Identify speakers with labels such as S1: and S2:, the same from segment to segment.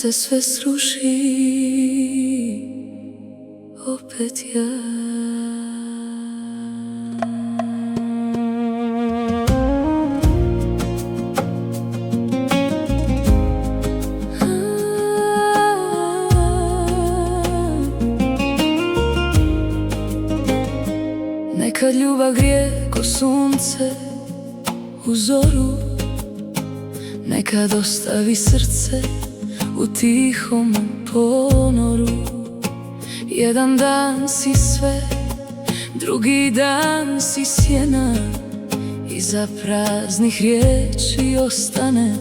S1: se sve sruši, opet ja. Nekad ljubav grije ko sunce u zoru, nekad ostavi srce u tihom ponoru. Jedan dan si sve, drugi dan si sjena, iza praznih riječi ostane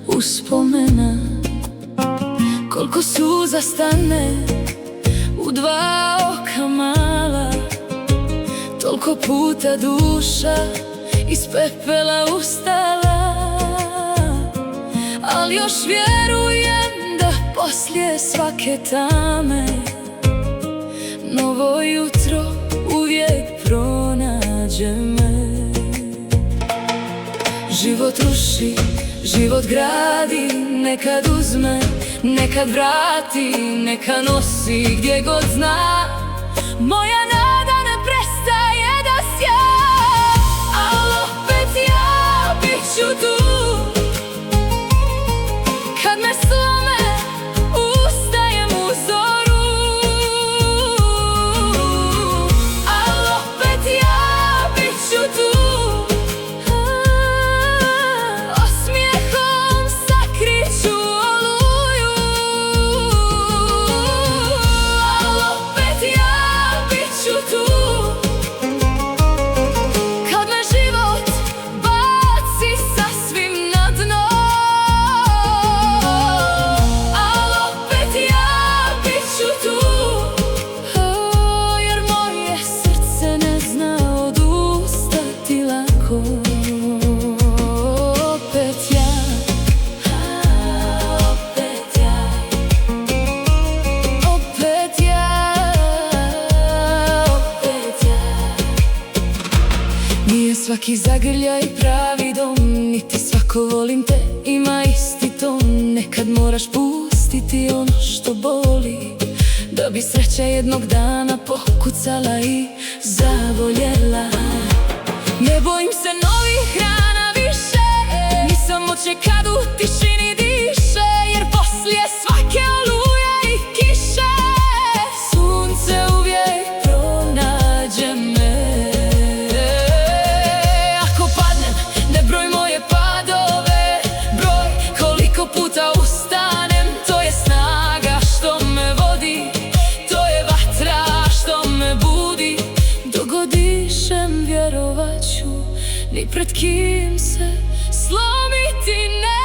S1: uspomena. Koliko suza stane u dva oka mala, toliko puta duša iz pepela ustala. Ali još vjerujem da poslije svake tame novo jutro uvijek pronađe me. Život ruši, život gradi, nekad uzme, nekad vrati, neka nosi gdje god zna. Moja nada ne prestaje da sja, al opet ja bit ću tu. Kad me slome, ustajem u zoru, al opet ja bit ću tu. Osmijehom sakrit ću oluju, al opet ja bit ću tu. Kad me život baci sasvim na dno, al opet ja bit ću tu. Jer moje srce ne zna odustati lako. Opet ja, opet ja, opet ja, opet ja. Nije svaki zagrljaj pravi dom, niti svako volim te ima isti ton. Nekad moraš pustiti ono što boli, da bi sreća jednog dana pokucala i zavoljela. Ne bojim se novih rana više, nisam moće kad u tišini diše, jer poslije svake oluje i kiše sunce uvijek pronađe me. Ako padnem, ne broj moje padove, broj koliko puta ustanem. To je snaga što me vodi, to je vatra što me budi. Dok god dišem vjerovat ću, ni pred kim se slomiti ne.